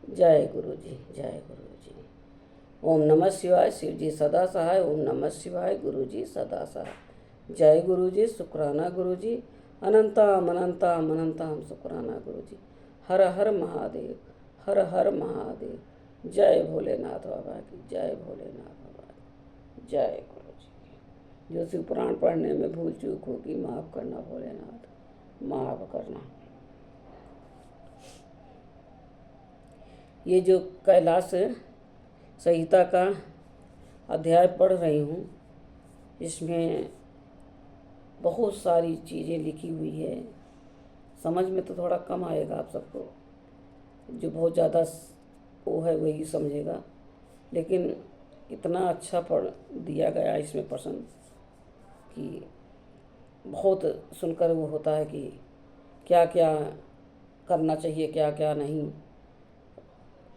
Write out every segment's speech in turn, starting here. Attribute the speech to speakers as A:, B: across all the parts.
A: जय गुरु जी, जय गुरु जी। ओम नमः शिवाय। शिव जी सदा सहाय। ओम नमः शिवाय। गुरु जी सदा सहाय। जय गुरु जी। शुक्राना गुरु जी। अनंतम अनंतम अनंतम शुक्राना गुरु जी। हर हर महादेव, हर हर महादेव। जय भोलेनाथ बाबा की, जय भोलेनाथ बाबा की, जय गुरु जी। जो शिव पुराण पढ़ने में भूल चूक होगी माफ़ करना भोलेनाथ, माफ़ करना। ये जो कैलाश संहिता का अध्याय पढ़ रही हूँ, इसमें बहुत सारी चीज़ें लिखी हुई है। समझ में तो थोड़ा कम आएगा आप सबको, जो बहुत ज़्यादा वो है वही समझेगा, लेकिन इतना अच्छा पढ़ दिया गया इसमें प्रश्न कि बहुत सुनकर वो होता है कि क्या क्या करना चाहिए, क्या क्या नहीं।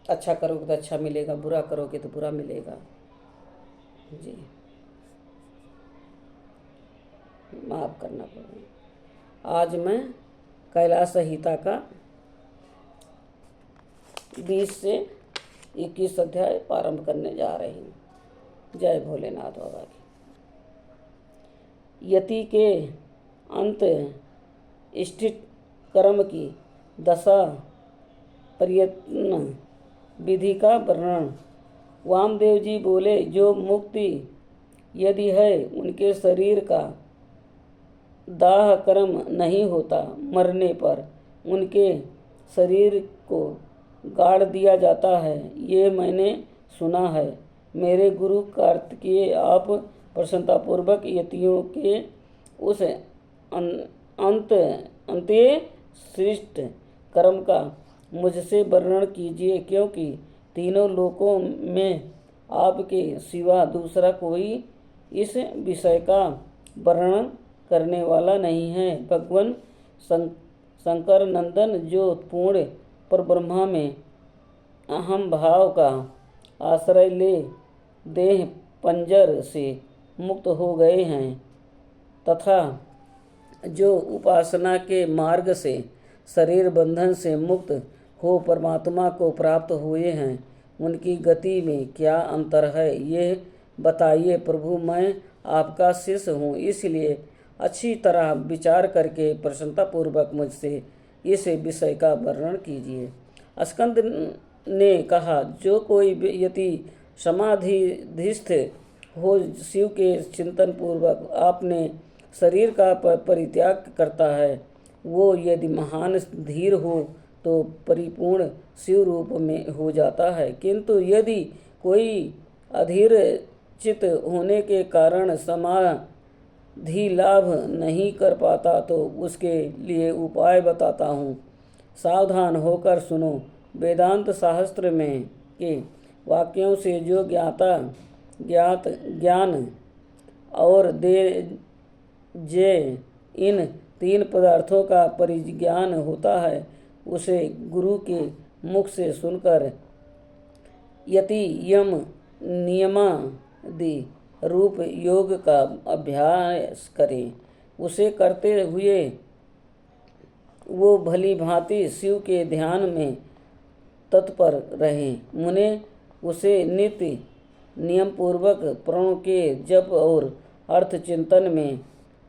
A: अच्छा करोगे तो अच्छा मिलेगा, बुरा करोगे तो बुरा मिलेगा जी। माफ़ करना पड़ेगा। आज मैं कैलाश संहिता का 20 से 21 अध्याय प्रारंभ करने जा रही हूँ। जय भोलेनाथ बाबा की। यति के अंत इष्टित कर्म की दशा प्रयत्न विधि का वर्णन। वामदेव जी बोले, जो मुक्ति यदि है उनके शरीर का दाह कर्म नहीं होता, मरने पर उनके शरीर को गाड़ दिया जाता है, ये मैंने सुना है। मेरे गुरु कार्तिकेय, आप प्रसन्नतापूर्वक यतियों के उस अंत्य श्रेष्ठ कर्म का मुझसे वर्णन कीजिए, क्योंकि तीनों लोकों में आपके सिवा दूसरा कोई इस विषय का वर्णन करने वाला नहीं है। भगवान शंकर नंदन, जो पूर्ण पर ब्रह्मा में अहम भाव का आश्रय ले देह पंजर से मुक्त हो गए हैं, तथा जो उपासना के मार्ग से शरीर बंधन से मुक्त हो परमात्मा को प्राप्त हुए हैं, उनकी गति में क्या अंतर है, ये बताइए प्रभु। मैं आपका शिष्य हूँ, इसलिए अच्छी तरह विचार करके प्रसन्नतापूर्वक मुझसे इस विषय का वर्णन कीजिए। स्कंद ने कहा, जो कोई यति समाधिस्थ हो शिव के चिंतन पूर्वक आपने शरीर का परित्याग करता है, वो यदि महान धीर हो तो परिपूर्ण शिव रूप में हो जाता है। किंतु यदि कोई अधीर चित होने के कारण समाधि लाभ नहीं कर पाता, तो उसके लिए उपाय बताता हूँ। सावधान होकर सुनो। वेदांत शास्त्र में के वाक्यों से जो ज्ञान और जे इन तीन पदार्थों का परिज्ञान होता है, उसे गुरु के मुख से सुनकर यति यम नियमादि रूप योग का अभ्यास करें। उसे करते हुए वो भली भांति शिव के ध्यान में तत्पर रहें। मुने उसे नित्य नियम पूर्वक प्रणव के जप और अर्थ चिंतन में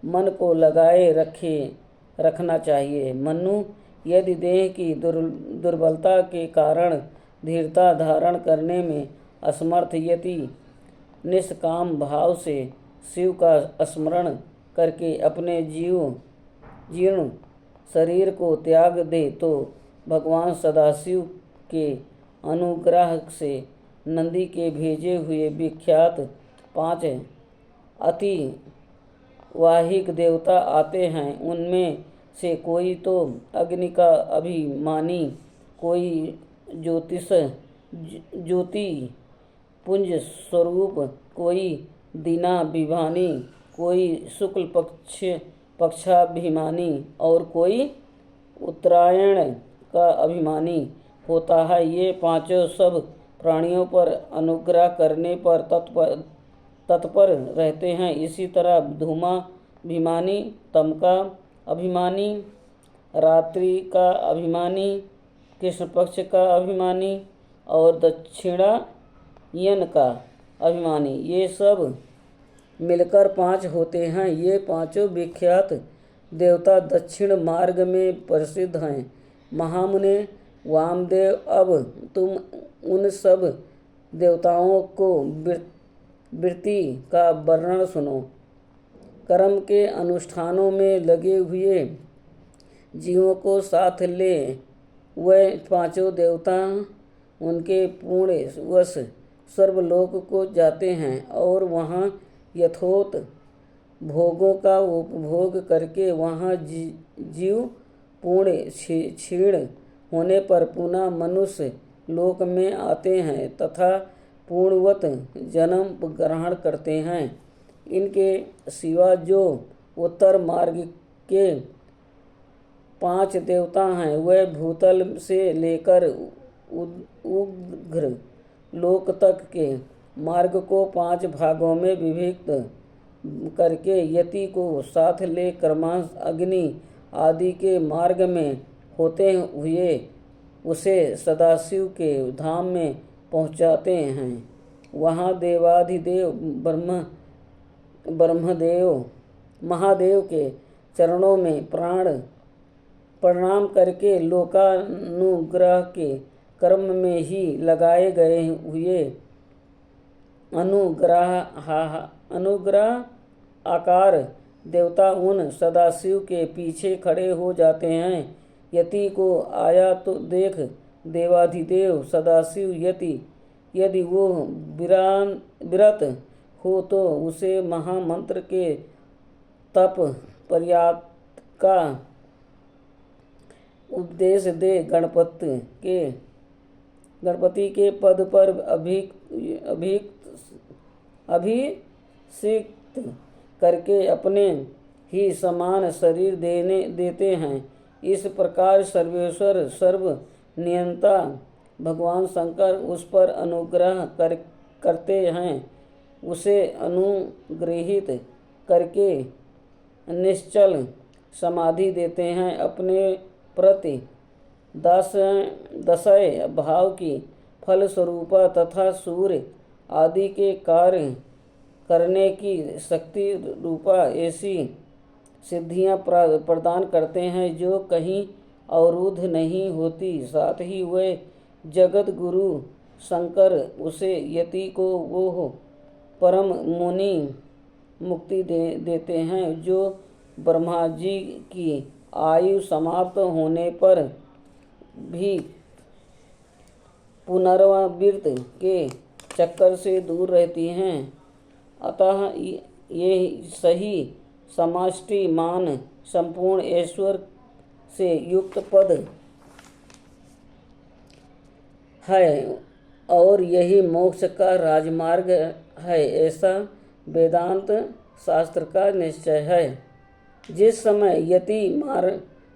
A: मन को लगाए रखना चाहिए। मनु, यदि देह की दुर्बलता के कारण धीरता धारण करने में असमर्थ यति निष्काम भाव से शिव का स्मरण करके अपने जीर्ण शरीर को त्याग दे, तो भगवान सदाशिव के अनुग्रह से नंदी के भेजे हुए विख्यात 5 अति वाहिक देवता आते हैं। उनमें से कोई तो अग्नि का अभिमानी, कोई ज्योति पुंज स्वरूप, कोई दीनाभिमानी, कोई शुक्ल पक्षाभिमानी और कोई उत्तरायण का अभिमानी होता है। ये पांचों सब प्राणियों पर अनुग्रह करने पर तत्पर रहते हैं। इसी तरह धूमाभिमानी, तम का अभिमानी, रात्रि का अभिमानी, कृष्ण पक्ष का अभिमानी और दक्षिणायन का अभिमानी, ये सब मिलकर 5 होते हैं। ये पांचों विख्यात देवता दक्षिण मार्ग में प्रसिद्ध हैं। महामुने वामदेव, अब तुम उन सब देवताओं को वृत्ति का वर्णन सुनो। कर्म के अनुष्ठानों में लगे हुए जीवों को साथ ले वह पांचों देवता उनके पूर्ण वश सर्वलोक को जाते हैं और वहाँ यथोक्त भोगों का उपभोग करके वहाँ जीव पूर्ण क्षीण होने पर पुनः मनुष्य लोक में आते हैं तथा पूर्णवत जन्म ग्रहण करते हैं। इनके सिवा जो उत्तर मार्ग के 5 देवता हैं वह भूतल से लेकर उग्र लोक तक के मार्ग को 5 भागों में विभक्त करके यति को साथ ले क्रमशः अग्नि आदि के मार्ग में होते हुए उसे सदाशिव के धाम में पहुँचाते हैं। वहाँ देवाधिदेव ब्रह्मदेव महादेव के चरणों में प्रणाम करके लोकानुग्रह के कर्म में ही लगाए गए हुए अनुग्रह आकार देवता उन सदाशिव के पीछे खड़े हो जाते हैं। यति को आया तो देख देवाधिदेव सदाशिव यदि वो विरत हो तो उसे महामंत्र के तप पर्याप्त का उपदेश दे गणपति के पद पर अभिषिक्त करके अपने ही समान शरीर देते हैं। इस प्रकार सर्वेश्वर सर्व नियंता भगवान शंकर उस पर अनुग्रह करते हैं। उसे अनुग्रहित करके निश्चल समाधि देते हैं। अपने प्रति दशय भाव की फलस्वरूपा तथा सूर्य आदि के कार्य करने की शक्ति रूपा ऐसी सिद्धियां प्रदान करते हैं जो कहीं अवरुद्ध नहीं होती। साथ ही वे जगत गुरु शंकर उसे यति को वो परम मुनि मुक्ति देते हैं जो ब्रह्मा जी की आयु समाप्त होने पर भी पुनरावृत्ति के चक्कर से दूर रहती हैं। अतः ये सही समष्टि मान संपूर्ण ऐश्वर्य से युक्त पद है और यही मोक्ष का राजमार्ग है, ऐसा वेदांत शास्त्र का निश्चय है। जिस समय यति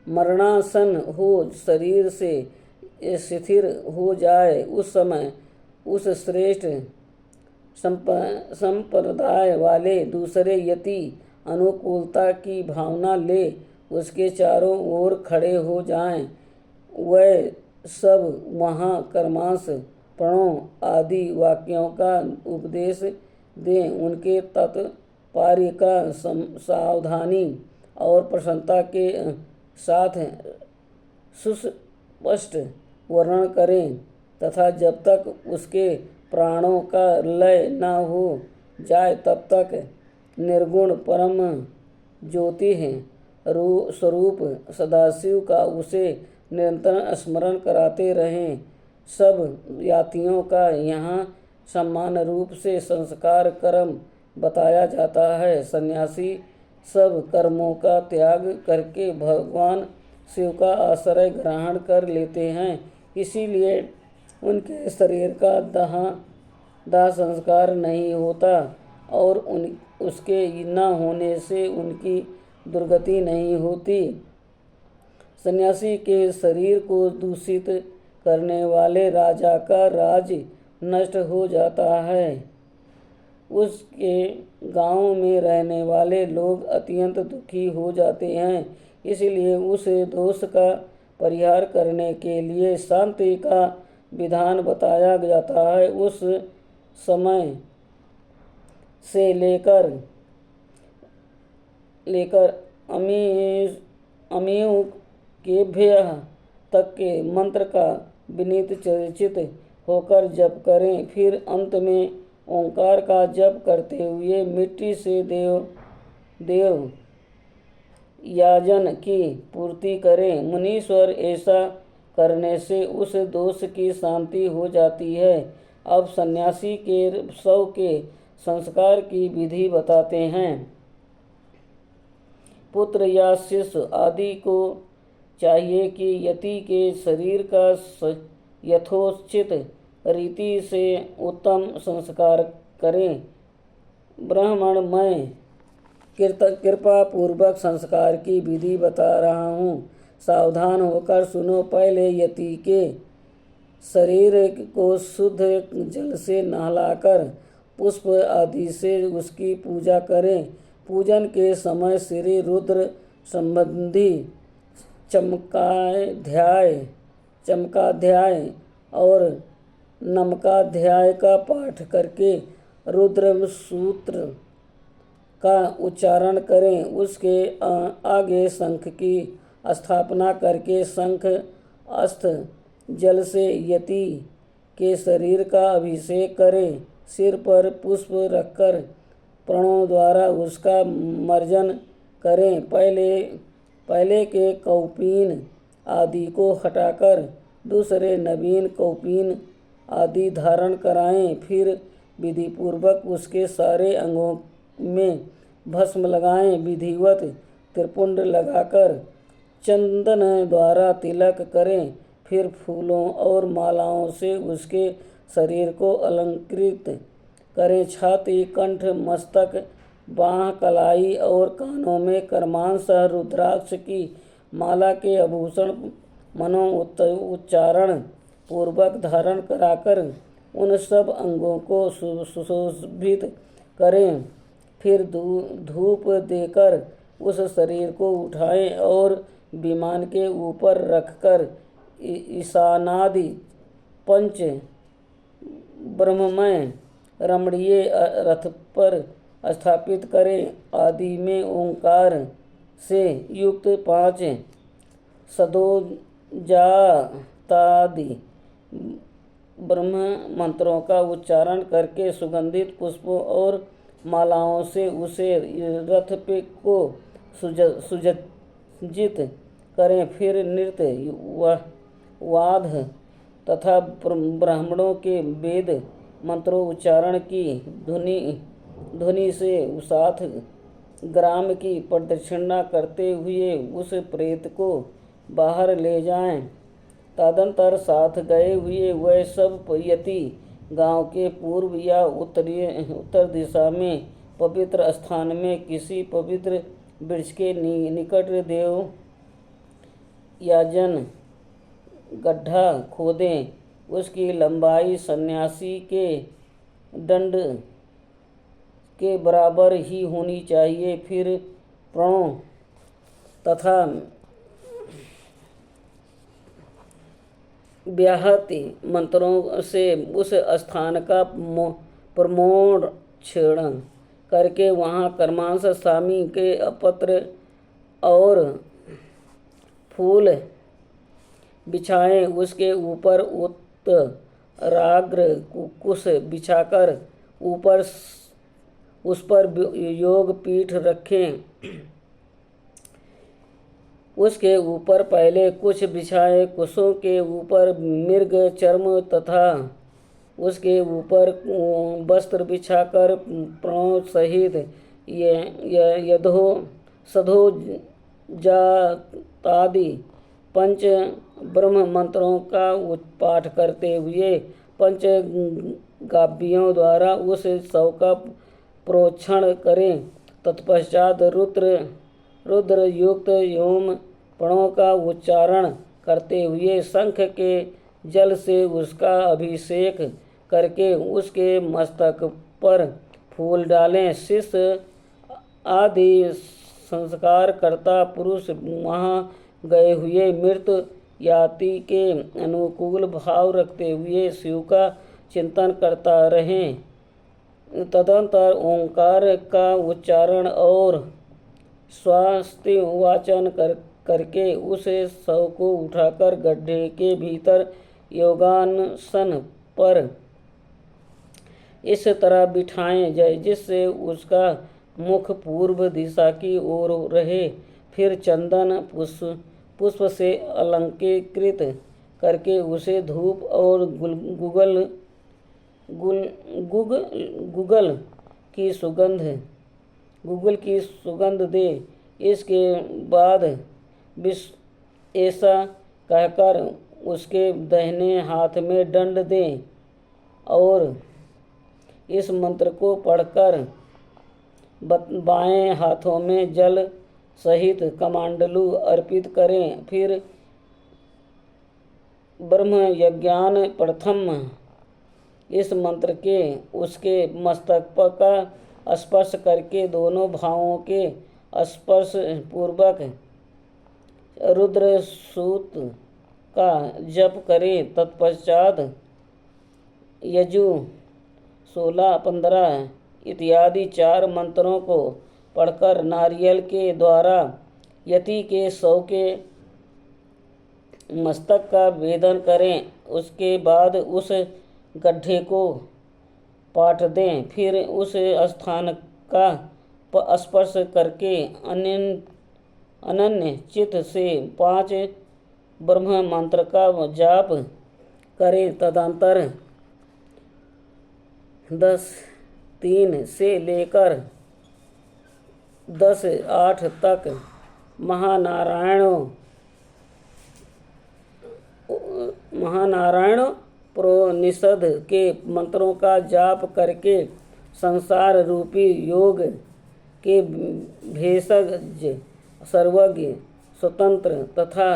A: मरणासन हो शरीर से शिथिल हो जाए उस समय उस श्रेष्ठ संप्रदाय वाले दूसरे यति अनुकूलता की भावना ले उसके चारों ओर खड़े हो जाएं। वह सब वहाँ कर्मांश प्रणों आदि वाक्यों का उपदेश दें। उनके तत्पर्य का सावधानी और प्रसन्नता के साथ सुस्पष्ट वर्णन करें तथा जब तक उसके प्राणों का लय न हो जाए तब तक निर्गुण परम ज्योति स्वरूप सदाशिव का उसे निरंतर स्मरण कराते रहें। सब यातियों का यहाँ समान रूप से संस्कार कर्म बताया जाता है। सन्यासी सब कर्मों का त्याग करके भगवान शिव का आश्रय ग्रहण कर लेते हैं, इसीलिए उनके शरीर का दाह संस्कार नहीं होता और उसके न होने से उनकी दुर्गति नहीं होती। सन्यासी के शरीर को दूषित करने वाले राजा का राज नष्ट हो जाता है। उसके गांव में रहने वाले लोग अत्यंत दुखी हो जाते हैं, इसलिए उस दोष का परिहार करने के लिए शांति का विधान बताया जाता है। उस समय से लेकर अमीयु केभ्यः तक के मंत्र का विनीत चर्चित होकर जप करें। फिर अंत में ओंकार का जप करते हुए मिट्टी से देव याजन की पूर्ति करें। मुनीश्वर ऐसा करने से उस दोष की शांति हो जाती है। अब सन्यासी के शव के संस्कार की विधि बताते हैं। पुत्र या शिष्य आदि को चाहिए कि यति के शरीर का यथोचित रीति से उत्तम संस्कार करें। ब्राह्मण, मैं कृपा पूर्वक संस्कार की विधि बता रहा हूँ, सावधान होकर सुनो। पहले यति के शरीर को शुद्ध जल से नहलाकर पुष्प आदि से उसकी पूजा करें। पूजन के समय श्री रुद्र संबंधी चमकाध्याय और नमकाध्याय का पाठ करके रुद्र सूत्र का उच्चारण करें। उसके आगे शंख की स्थापना करके शंख अस्थ जल से यति के शरीर का अभिषेक करें। सिर पर पुष्प रखकर प्रणों द्वारा उसका मर्जन करें। पहले के कौपीन आदि को हटाकर दूसरे नवीन कौपीन आदि धारण कराएं। फिर विधि पूर्वक उसके सारे अंगों में भस्म लगाएं। विधिवत त्रिपुंड लगाकर चंदन द्वारा तिलक करें। फिर फूलों और मालाओं से उसके शरीर को अलंकृत करें। छाती, कंठ, मस्तक, बाँह, कलाई और कानों में कर्मांश रुद्राक्ष की माला के आभूषण मनो उच्चारण पूर्वक धारण कराकर उन सब अंगों को सुशोभित करें। फिर धूप देकर उस शरीर को उठाएं और विमान के ऊपर रखकर ईशानादि पंच ब्रह्ममय रमणीय रथ पर स्थापित करें। आदि में ओंकार से युक्त 5 सदोजातादि ब्रह्म मंत्रों का उच्चारण करके सुगंधित पुष्पों और मालाओं से उसे रथ पे को सुसज्जित करें। फिर नृत्य, वाद तथा ब्राह्मणों के वेद मंत्रोच्चारण की ध्वनि से साथ ग्राम की प्रदक्षिणा करते हुए उस प्रेत को बाहर ले जाएं। तदंतर साथ गए हुए वह सब यति गांव के पूर्व या उत्तर दिशा में पवित्र स्थान में किसी पवित्र वृक्ष के निकट देव याजन गड्ढा खोदें। उसकी लंबाई सन्यासी के दंड के बराबर ही होनी चाहिए। फिर प्रणों तथा व्याहति मंत्रों से उस स्थान का प्रमोक्षण करके वहाँ कर्मांश स्वामी के पत्र और फूल बिछाएं। उसके ऊपर उत्तराग्र कुश बिछाकर उस पर योग पीठ रखें। उसके ऊपर पहले कुछ बिछाए, कुशों के ऊपर मृग चर्म तथा उसके ऊपर वस्त्र बिछाकर प्रणव सहित सधोजातादि पंच ब्रह्म मंत्रों का पाठ करते हुए पंच गाभ्यों द्वारा उस शव का प्रोक्षण करें। तत्पश्चात रुद्र युक्त ओम प्रणव का उच्चारण करते हुए शंख के जल से उसका अभिषेक करके उसके मस्तक पर फूल डालें। शिष्य आदि संस्कार करता पुरुष वहाँ गए हुए मृत याति के अनुकूल भाव रखते हुए शिव का चिंतन करता रहें। तदंतर ओंकार का उच्चारण और स्वास्ति वाचन करके उस शव को उठाकर गड्ढे के भीतर योगासन पर इस तरह बिठाएं जाए जिससे उसका मुख पूर्व दिशा की ओर रहे। फिर चंदन पुष्प से अलंकृत करके उसे धूप और गुगल की सुगंध दे। इसके बाद ऐसा कहकर उसके दाहिने हाथ में दंड दें और इस मंत्र को पढ़कर बाएं हाथों में जल सहित कमंडलू अर्पित करें। फिर ब्रह्म यज्ञान प्रथम इस मंत्र के उसके मस्तक का स्पर्श करके दोनों भावों के स्पर्श पूर्वक रुद्र सूक्त का जप करें। तत्पश्चात यजु 16-15 इत्यादि 4 मंत्रों को पढ़कर नारियल के द्वारा यति के शव के मस्तक का वेदन करें। उसके बाद उस गड्ढे को पाट दें। फिर उस स्थान का स्पर्श करके अनन्य चित्त से 5 ब्रह्म मंत्र का जाप करें। तदंतर 10-3 से लेकर 10-8 तक महानारायण प्रोनिषद के मंत्रों का जाप करके संसार रूपी योग के भेषज सर्वज्ञ स्वतंत्र तथा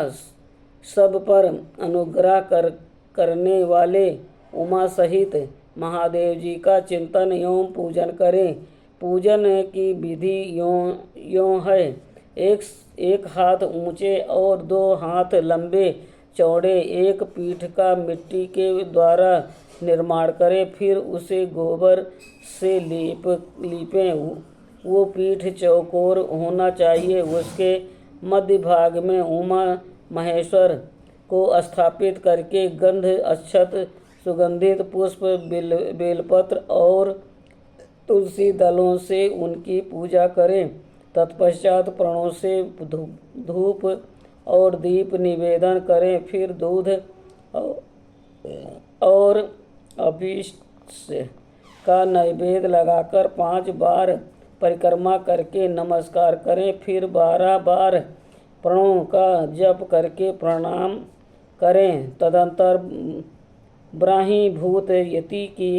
A: सब पर अनुग्रह करने वाले उमा सहित महादेव जी का चिंतन एवं पूजन करें। पूजन की विधि यों है। एक हाथ ऊंचे और 2 हाथ लंबे चौड़े एक पीठ का मिट्टी के द्वारा निर्माण करें। फिर उसे गोबर से लीपें। वो पीठ चौकोर होना चाहिए। उसके मध्य भाग में उमा महेश्वर को स्थापित करके गंध अक्षत सुगंधित पुष्प बेलपत्र और तुलसी दलों से उनकी पूजा करें। तत्पश्चात प्रणों से धूप और दीप निवेदन करें। फिर दूध और अभिषेक का नैवेद्य लगाकर 5 बार परिक्रमा करके नमस्कार करें। फिर 12 बार प्रणों का जप करके प्रणाम करें। तदंतर ब्राह्मीभूत यति की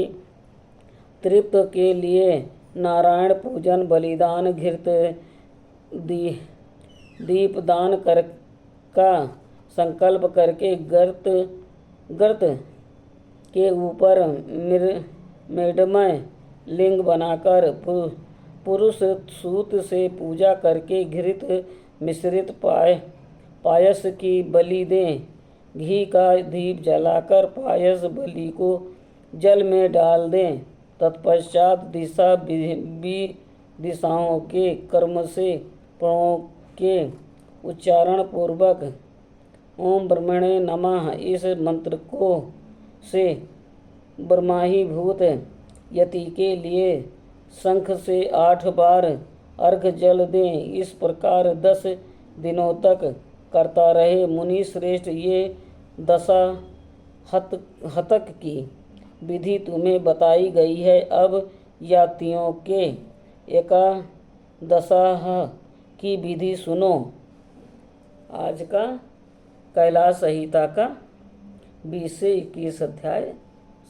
A: तृप्त के लिए नारायण पूजन बलिदान घृत दीपदान का संकल्प करके गर्त के ऊपर मेढ़मय लिंग बनाकर पुरुष सूत से पूजा करके घृत मिश्रित पायस की बलि दें। घी का दीप जलाकर पायस बलि को जल में डाल दें। तत्पश्चात दिशाओं के कर्म से प्रणों के उच्चारण पूर्वक ओम ब्रह्मणे नमः इस मंत्र को से ब्रह्मीभूत यति के लिए शंख से 8 बार अर्घ जल दें। इस प्रकार 10 दिनों तक करता रहे। मुनि श्रेष्ठ ये दशा हतक की विधि तुम्हें बताई गई है। अब यातियों के एकादशाह की विधि सुनो। आज का कैलाश संहिता का 20 से 21 अध्याय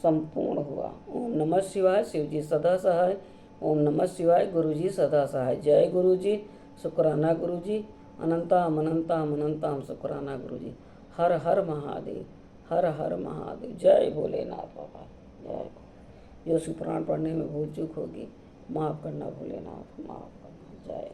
A: संपूर्ण हुआ। ओम नमः शिवाय। शिव जी सदा सहाय। ओम नमः शिवाय। गुरु जी सदा सहाय। जय गुरु जी। शुक्राना गुरु जी। अनंताम अनंताम अनंताम शुक्राना गुरु जी। हर हर महादेव। हर हर महादेव। जय भोलेनाथ बाबा। जय। जो शिव पुराण पढ़ने में भूल चूक होगी माफ़ करना भोलेनाथ, माफ़ करना। जय।